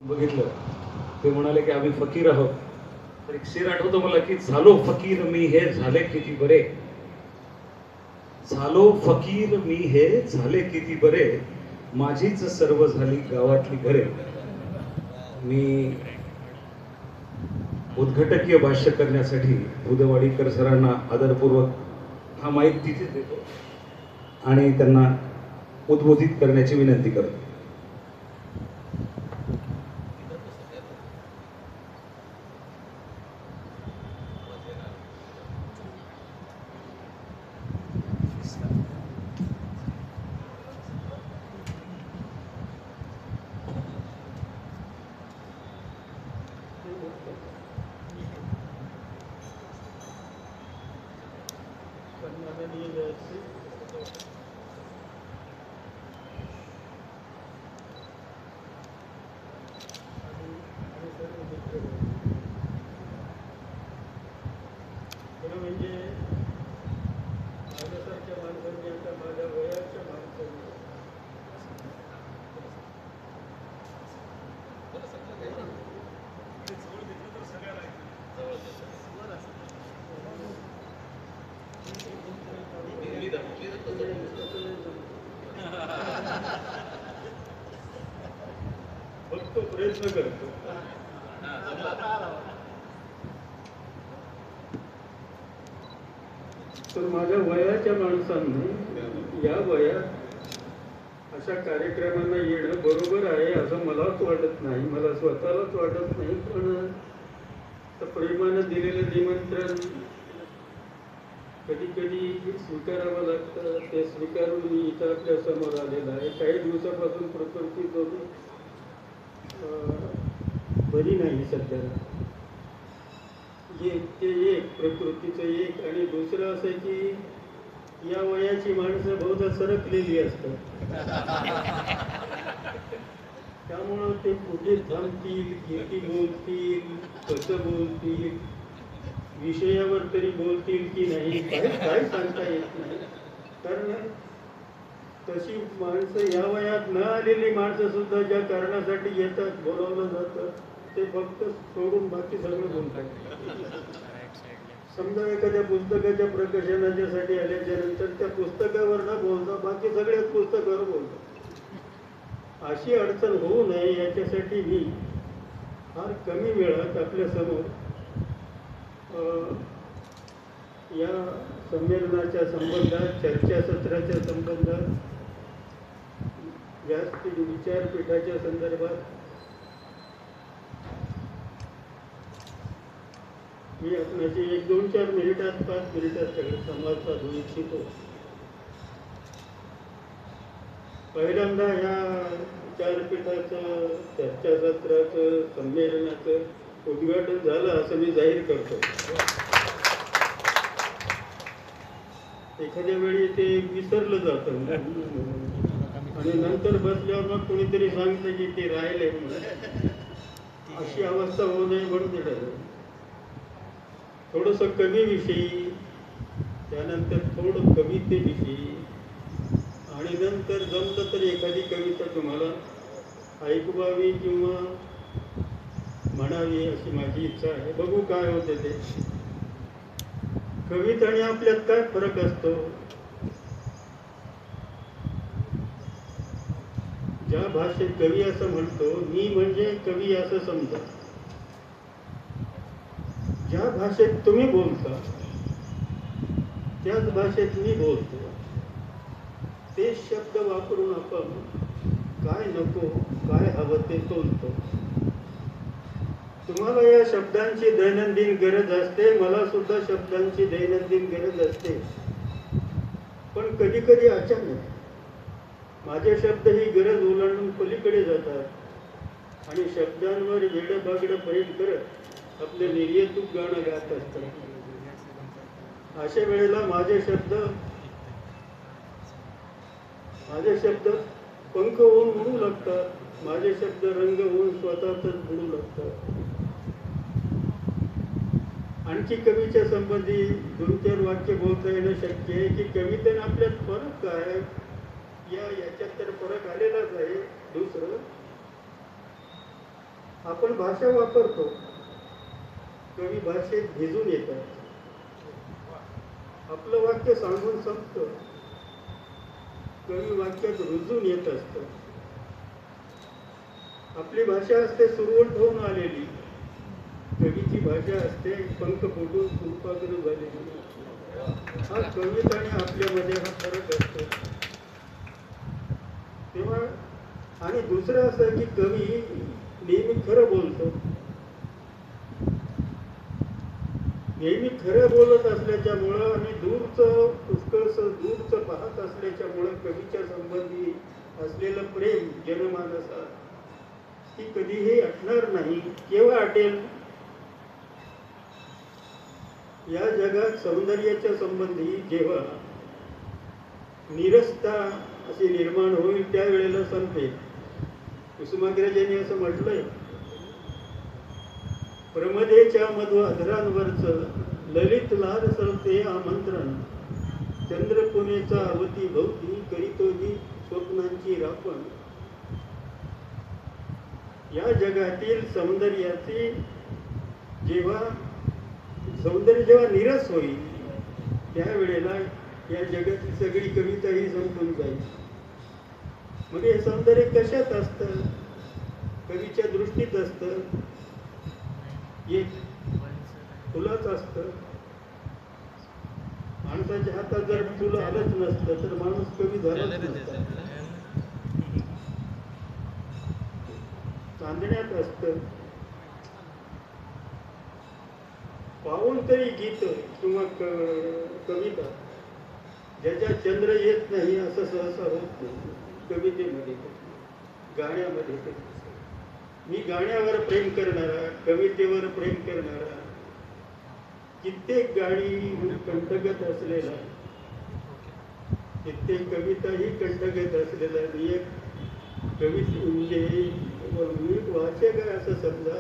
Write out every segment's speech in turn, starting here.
बघितलं ते म्हणाले की आम्ही फकीर आहोत. तर एक शेर आठवतो मला की झालो फकीर मी हे झाले किती बरे. झालो फकीर मी हे झाले किती बरे, माझीच सर्व झाली गावातली घरे. मी उद्घाटकीय भाष्य करण्यासाठी बुधवाडीकर सरांना आदरपूर्वक हा माईक तिथेच देतो आणि त्यांना उद्बोधित करण्याची विनंती करतो. म्हणजे माझ्यासारख्या माणसांनी आता माझ्या वयाच्या माणसांनी फक्त प्रयत्न करतो. तर माझ्या वयाच्या माणसांनी या वयात अशा कार्यक्रमांना येणं बरोबर आहे असं मलाच वाटत नाही, मला स्वतःलाच वाटत नाही. पण प्रेमानं दिलेलं निमंत्रण कधी कधी स्वीकारावं लागतं. ते स्वीकारून मी इथं आपल्या समोर आलेला आहे. काही दिवसापासून प्रकृती थोडी बरी नाही सध्याला. ते एक प्रकृतीचं एक, आणि दुसरं असं की या वयाची माणसं बहुधा सरकलेली असतात. त्यामुळं ते कुठे थांबतील, किती बोलतील, कसं बोलतील, विषयावर तरी बोलतील की नाही काय सांगता येत नाही. कारण तशी माणसं या वयात न आलेली माणसं सुद्धा ज्या कारणासाठी येतात, बोलावलं जातं, ते फक्त सोडून बाकी सगळं बोलतात. समजा एखाद्या पुस्तकाच्या प्रकाशनाच्यासाठी आल्याच्या नंतर त्या पुस्तकावर न बोलता बाकी सगळ्याच पुस्तकावर बोलतात. अशी अडचण होऊ नये याच्यासाठी मी फार कमी वेळात आपल्या समोर या संमेलनाच्या संबंधात, चर्चासत्राच्या संबंधात, व्यासपीठ विचारपीठाच्या संदर्भात मी आपल्याशी 1-2-4 मिनिटात, 5 मिनिटात सगळं संवाद साधू इच्छितो. पहिल्यांदा या विचारपीठाचं, चर्चासत्राचं, संमेलनाचं उद्घाटन झालं असं मी जाहीर करतो. एखाद्या वेळी ते विसरलं जातं आणि नंतर बसल्यावर मग कोणीतरी सांगतं की ते राहिले. अशी अवस्था होऊ नये म्हणून ते ठरलं. थोडंसं कवीविषयी, त्यानंतर थोडं कवितेविषयी, आणि नंतर जमलं तर एखादी कविता तुम्हाला ऐकवावी किंवा म्हणावी अशी माझी इच्छा आहे. बघू काय होते ते. कवित आणि आपल्यात काय फरक असतो? ज्या भाषेत कवी असं म्हणतो, मी म्हणजे कवी असं समजा. ज्या भाषेत तुम्ही बोलता त्याच भाषेत मी बोलतो. ते शब्द वापरून आपण काय नको, काय हवं ते तोलतो. तुम्हाला या शब्दांची दैनंदिन गरज असते, मला सुद्धा शब्दांची दैनंदिन गरज असते. पण कधी कधी अचानक माझे शब्द ही गरज ओलांडून पलीकडे जातात आणि शब्दांवर वेडं बागडं बैल करत आपले निर्यतूक गाणं गात असतात. अशा वेळेला माझे शब्द पंख होऊन उडू लागतात. माझे शब्द रंग होऊन स्वतःच उडू लागतात. आणखी कवीच्या संबंधी 2-4 वाक्य बोलता येणं शक्य आहे की कवितेने आपल्यात फरक काय, याच्यात तर फरक आलेलाच आहे. दुसरं, आपण भाषा वापरतो, कवी भाषेत भिजून येतात. आपलं वाक्य सांगून संपतं, कवी वाक्यात रुजून येत असतं. आपली भाषा असते सुरवंट होऊन आलेली, कवीची भाषा असते पंख फुटून फुलपाखरू झालेली. हा कविता आणि आपल्यामध्ये हा फरक असतो. तेव्हा आणि दुसरं असं की कवी नेहमी खरं बोलतो. नेहमी खरं बोलत असल्याच्यामुळं आणि दूरचं पाहत असल्याच्यामुळं कवीच्या संबंधी असलेलं प्रेम जनमानसात ती कधीही हटणार नाही. केव्हा हटेल? या जगात सौंदर्याच्या संबंधी जेव्हा निरसता अशी निर्माण होईल त्यावेळेला संपेल. कुसुमाग्रजांनी असं म्हटलंय, प्रमदेच्या मधु अधरांवरच ललित लाल सरते आमंत्रण, चंद्रपुनेचा अवती भोवती करीतो ही स्वप्नांची रापण. या जगातील सौंदर्य जेव्हा निरस होईल त्यावेळेला या जगातील सगळी कविता ही संपून जाईल. मग हे सौंदर्य कशात असतं? कवीच्या दृष्टीत असतं. एक फुलाच असतं. माणसाच्या हातात जर फुल आलंच नसतं तर माणूस कवी झालाच नसता. चांदण्यात असतं. पाहून तरी गीत किंवा कविता ज्याच्यात चंद्र येत नाही असं सहसा होत नाही. कवितेमध्ये, गाण्यामध्ये मी गाण्यावर प्रेम करणारा, कवितेवर प्रेम करणारा, कित्येक गाणी कंठगत असलेला, कित्येक कविताही कंठगत असलेला एक कविता म्हणजे मी वाचक आहे असं समजा.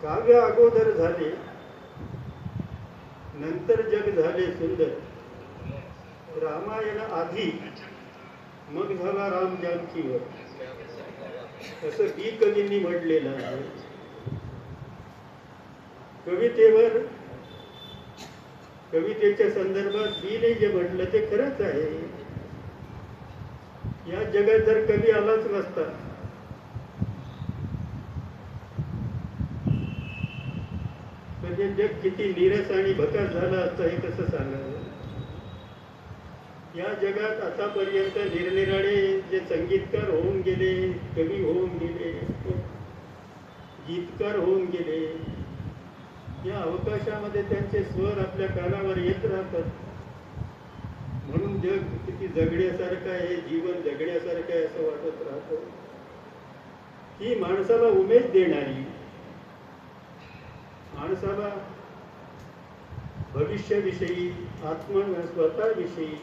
काव्य अगोदर झाले, नंतर जग झाले सुंदर. रामायण आधी मग झाला राम जानकीवर, असं बी कवींनी म्हटलेलं आहे. कवितेच्या संदर्भात बीने जे म्हटलं ते खरंच आहे. या जगात जर कवी आलाच नसता तर हे जग किती नीरस आणि भकास झालं असतं हे कसं सांगावं. या जगात आतापर्यंत निरनिराळे जे संगीतकार होऊन गेले, कवी होऊन गेले, गीतकार होऊन गेले, या अवकाशामध्ये त्यांचे स्वर आपल्या कानावर येत राहतात. म्हणून जग किती जगण्यासारखं आहे, जीवन जगण्यासारखं आहे असं वाटत राहतं. ही माणसाला उमेद देणारी, माणसाला भविष्याविषयी, स्वतःविषयी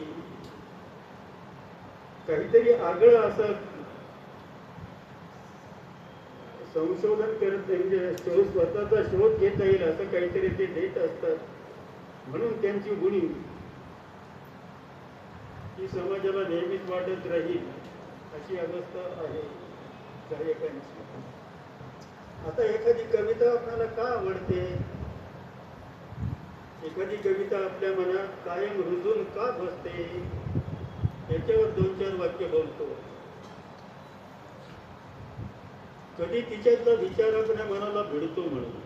काहीतरी आगळं असं संशोधन करत म्हणजे स्वतःचा शोध घेता येईल असं काहीतरी ते देत असतात. म्हणून त्यांची गुणी ही समाजाला नेहमीच वाटत राहील अशी अवस्था आहे गायकांची. आता एखादी कविता आपल्याला का आवडते? एखादी कविता आपल्या मनात कायम रुजून का बसते? याच्यावर 2-4 वाक्य बोलतो. कधी तिच्यातला विचार आपल्या मनाला भिडतो म्हणून,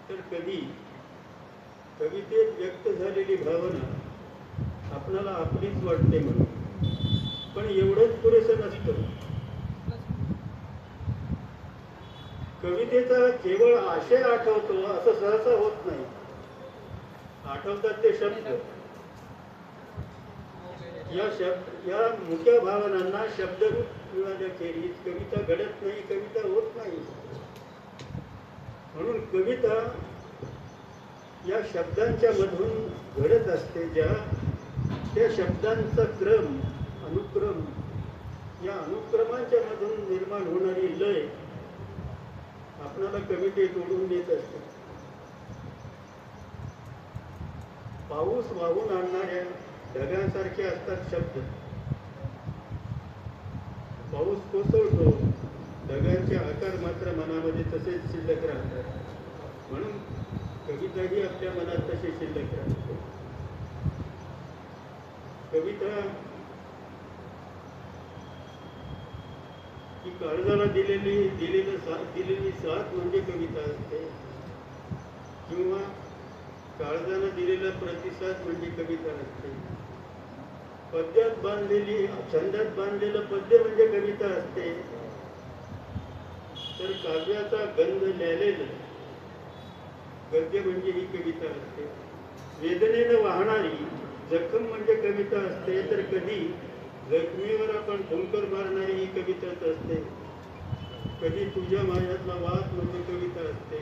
तर कधी कवितेत व्यक्त झालेली भावना आपल्याला आपलीच वाटते म्हणून. पण एवढंच पुरेसं नसतं. कवितेचा केवळ आशय आठवतो असं सहसा होत नाही. आठवतात ते शब्द. या मुख्य भावनांना शब्दरूप मिळाल्याखेरीज कविता घडत नाही, कविता होत नाही. म्हणून कविता या शब्दांच्या मधून घडत असते. त्या शब्दांचा क्रम, अनुक्रम, या अनुक्रमांच्या मधून निर्माण होणारी लय आपल्याला कवितेत ओढून देत असते. पाऊस वाहून आणणाऱ्या ढगांसारखे असतात शब्द. पाऊस कोसळतो, ढगांचे आकार मात्र मनामध्ये तसेच शिल्लक राहतात. म्हणून कविताही आपल्या मनात तशी शिल्लक राहते. कविता ही काळजाला दिलेली साथ म्हणजे कविता असते, किंवा काळजाला दिलेला प्रतिसाद म्हणजे कविता असते. पद्यात बांधलेली, छंदात बांधलेलं पद्य म्हणजे कविता असते. तर काव्याचा गंध ल्यालेलं गद्य म्हणजे ही कविता असते. वेदनेनं वाहणारी जखम म्हणजे कविता असते. तर कधी जखमीवर आपण फुंकर मारणारी ही कविताच असते. कधी तुझ्या माझ्यातला वाद म्हणजे कविता असते,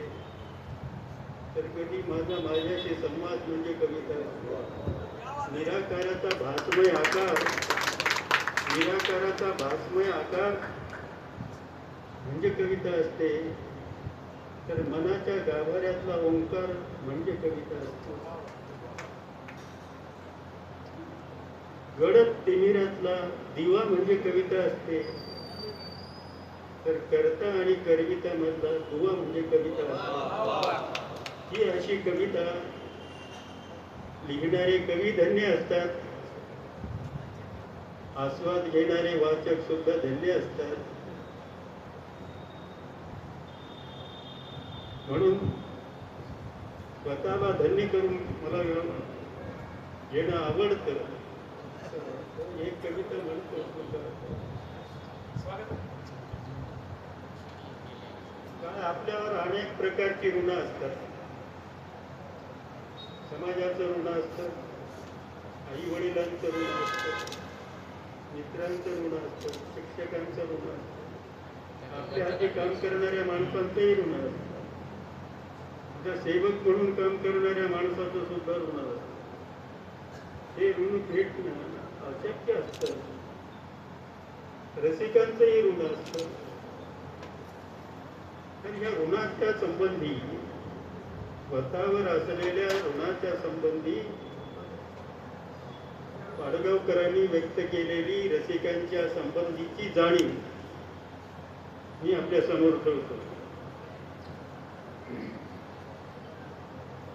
तर कधी माझा माझ्याशी संवाद म्हणजे कविता असते. निराकाराचा भासमय आकार म्हणजे कविता असते. तर मनाच्या गाभाऱ्यातला ओंकार म्हणजे कविता असते. गडद तिमिरातला दिवा म्हणजे कविता असते. तर कर्ता आणि करविता मधला दुवा म्हणजे कविता असते. ही अशी कविता लिहिणारे कवी धन्य असतात, आस्वाद घेणारे वाचक सुद्धा धन्य असतात. म्हणून स्वतःला धन्य करून मला घेणं आवडतं. एक कविता म्हणतो, काय आपल्यावर अनेक प्रकारची ऋण असतात. समाजाचं ऋण असतं, आई वडिलांचं ऋण असतं, मित्रांचं ऋण असतं, शिक्षकांचं ऋण असतं, आपल्या हाती काम करणाऱ्या माणसांचंही ऋण असतं, सेवक म्हणून काम करणाऱ्या माणसाचं सुद्धा ऋण असतं. हे ऋण फेडणं अशक्य असतं. रसिकांचंही ऋण असतं. तर या ऋणाच्या संबंधी, स्वतःवर असलेल्या ऋणाच्या संबंधी पाडगावकरांनी व्यक्त केलेली रसिकांच्या संबंधीची जाणीव मी आपल्या समोर ठेवतो.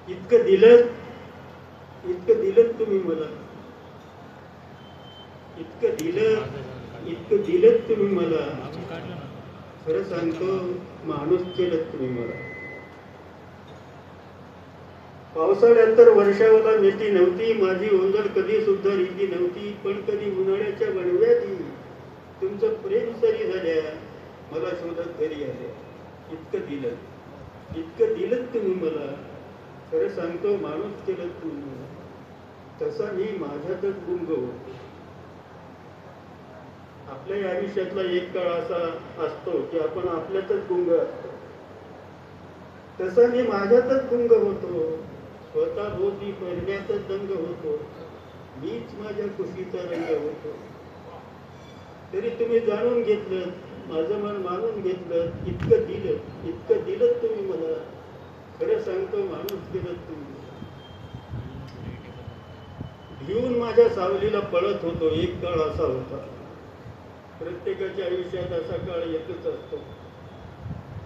इतकं दिलं तुम्ही मला, इतकं दिलं तुम्ही मला, खरं सांगतो माणूस केलं तुम्ही मला. पावसाळ्यात तर वर्षावाला नेती नव्हती, माझी ओंजळ कधी सुद्धा रीती नव्हती, पण कधी उन्हाळ्याच्या वणव्याती तुमचं प्रेम सरी झाल्या, मला शोधत घरी आल्या. इतकं दिलं तुम्ही मला, खरं सांगतो माणूस केलं तुम्ही मला. तसा मी माझ्यातच गुंग होतो. आपल्या आयुष्यातला एक काळ असा असतो की आपण आपल्यातच गुंग असतो. तसा मी माझ्यातच गुंग होतो, स्वतः भोवती फिरण्यातच दंग होतो, मीच माझ्या खुशीचा रंग होतो. तरी तुम्ही जाणून घेतलं, माझं मन मानून घेतलं. इतकं दिलं तुम्ही मला, खरं सांगतो माणूस केलं तुम्ही. भिवून माझ्या सावलीला पळत होतो, एक काळ असा होता. प्रत्येकाच्या आयुष्यात असा काळ येतच असतो.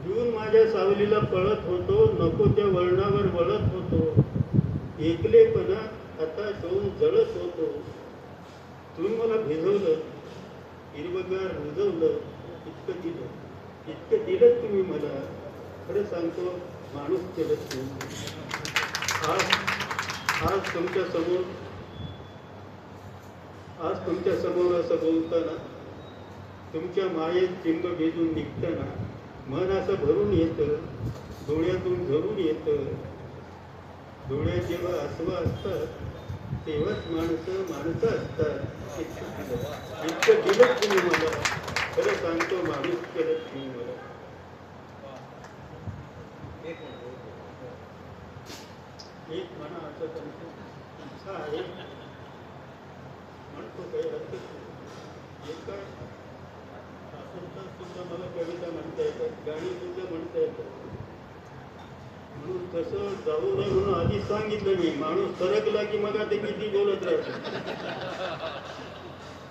भिवून माझ्या सावलीला पळत होतो, नको त्या वळणावर वळत होतो, एकलेपणा आता होऊन जळत होतो. तुम्ही मला भिजवलं, हिरवगार रुजवलं. इतकं दिलं तुम्ही मला, खरं सांगतो माणूस केलं तुम्ही. आज तुमच्या समोर असं बोलताना, तुमच्या मायेत चिंब भिजून निघताना मन असं भरून येतं, डोळ्यातून झरून येतं. डोळ्यात जेव्हा आसवं असतात तेव्हाच माणसं असतात. इतकं दिलं तुम्ही मला, खरं सांगतो माणूस केलं तुम्ही मला. एक म्हणा असं त्यांची इच्छा आहे, म्हणतो काही हरकत नाही. एक काय शास्त्रात सुद्धा मला कविता म्हणता येतात, गाणी सुद्धा म्हणता येतात. म्हणून तसं जाऊ नये म्हणून आधी सांगितलं मी. माणूस सरकला की मग ते किती बोलत राहतो.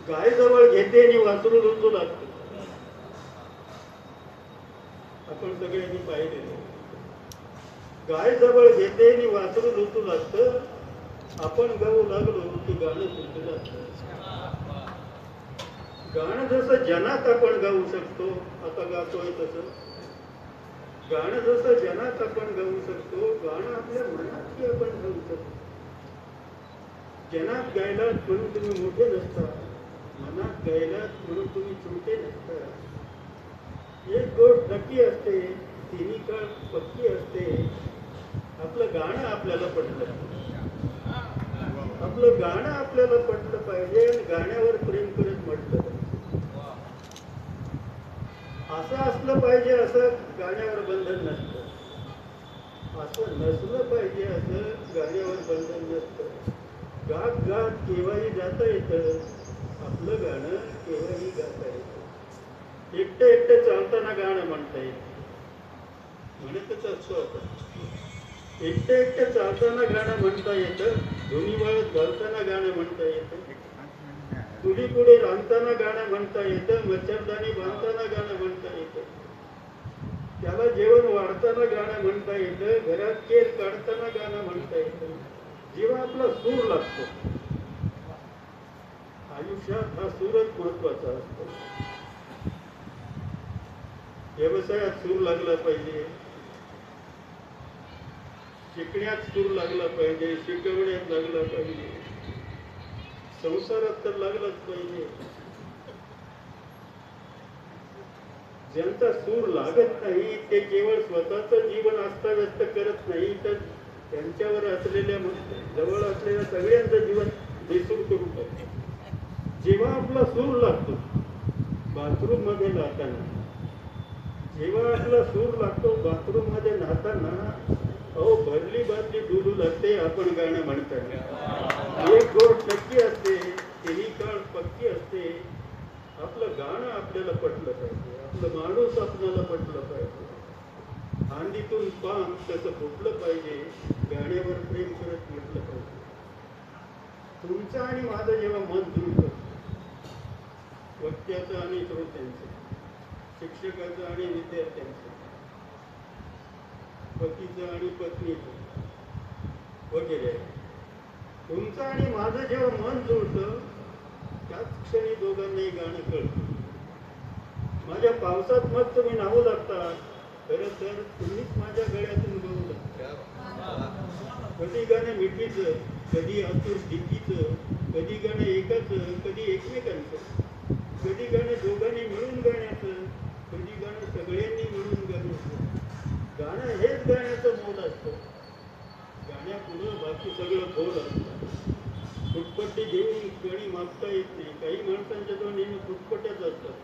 गाय जवळ घेते आणि वासरू रुजू लागतो. आपण सगळ्यांनी पाहिलेलं. गाय जवळ घेते आणि वासरू ऋतू लागतं, आपण गाऊ लागलो की गाणं सुटू लागतं. गाणं जसं जनात आपण गाऊ शकतो, आता गातोय तसं. गाणं जसं जनात आपण गाऊ शकतो, गाणं आपल्या मनातही आपण गाऊ शकतो. जनात गायलात म्हणून तुम्ही मोठे नसता, मनात गायलात म्हणून तुम्ही छोटे नसता. एक गोष्ट नक्की असते, तिन्ही काळ पक्की असते, आपलं गाणं आपल्याला पटलं. आपलं गाणं आपल्याला पटलं पाहिजे आणि गाण्यावर प्रेम करत म्हटलं पाहिजे. असं असलं पाहिजे असं गाण्यावर बंधन नसतं, असं नसलं पाहिजे असं गाण्यावर बंधन नसतं. गात गात केव्हाही जाता येतं, आपलं गाणं केव्हाही गाता येतं. एकटं एकटं चालताना गाणं म्हणता येतं, म्हणतच असतो आपण. एकटं एकटं चालताना गाणं म्हणता येतं, धुनी वळत घालताना गाणं म्हणता येतं, चुली पुढे रांधताना गाणं म्हणता येतं, मच्छरदाणी बांधताना गाणं म्हणता येतं, त्याला जेवण वाढताना गाणं म्हणता येतं, घरात केस काढताना गाणं म्हणता येतं. जेव्हा आपला सूर लागतो, आयुष्यात हा सूरच महत्वाचा असतो. व्यवसायात सूर लागला पाहिजे, शिकण्यात सूर लागला पाहिजे, शिकवण्यात लागला पाहिजे, संसारात तर लागलाच पाहिजे. ज्यांचा सूर लागत नाही ते केवळ स्वतःच जीवन अस्ताव्यस्त करत नाही, तर त्यांच्यावर असलेल्या जवळ असलेल्या सगळ्यांचं जीवन बेसूर करू शकतो. जेव्हा आपला सूर लागतो बाथरूम मध्ये नाहताना, जेव्हा आपला सूर लागतो बाथरूम मध्ये नाहताना, अहो भरली बादली डुलू लागते आपण गाणं म्हणताना. एक गोष्ट नक्की असते, तिन्ही काळ पक्की असते, आपलं गाणं आपल्याला पटलं पाहिजे, आपलं माणूस आपल्याला पटलं पाहिजे. आंधीतून पान तसं फुटलं पाहिजे, गाण्यावर प्रेम करत म्हटलं पाहिजे. तुमचं आणि माझं जेव्हा मन जुळतं, वक्त्याचं आणि श्रोत्यांचं, शिक्षकाचं आणि विद्यार्थ्यांचं, पतीचं आणि पत्नीचं वगैरे, तुमचं आणि माझं जेव्हा मन जुळतं त्याच क्षणी दोघांनाही गाणं कळतं. माझ्या पावसात मग तुम्ही नावू लागता, खरं तर तुम्हीच माझ्या गळ्यातून गळू लागता. कधी गाणं मिठीचं, कधी आतूर दिकीचं, कधी गाणं एकाचं, कधी एकमेकांचं, कधी गाणं दोघांनी मिळून गाण्याचं, कधी गाणं सगळ्यांनी मिळून गाण्याचं. गाणं हेच गाण्याचं मोल असतं. गाण्यापुढं बाकी सगळं बोल असतं. फुटपट्टी घेऊन गणी मागता येत नाही, काही माणसांच्या जवळ नेहमी फुटपट्याच असतात.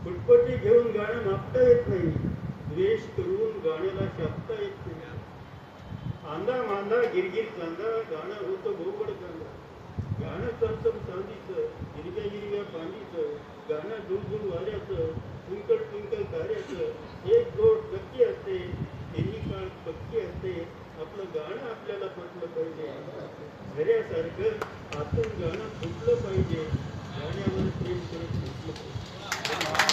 फुटपट्टी घेऊन गाणं मागता येत नाही, द्वेष करून गाण्याला शापता येत नाही. आंधा मांदा गिरगिर चांदा, गाणं होतं भोवगड चांदा. गाणं चमचम चांदीचं, हिरव्या हिरव्या पांडीचं, गाणं दूर वाऱ्याचं, ट्विंकल ट्विंकल ताऱ्याचं. एक गोष्ट नक्की असते, तिन्ही काळ पक्की असते, आपलं गाणं आपल्याला पटलं पाहिजे. झऱ्यासारखं आतून गाणं फुटलं पाहिजे, गाण्यावर प्रेम करत म्हटलं पाहिजे.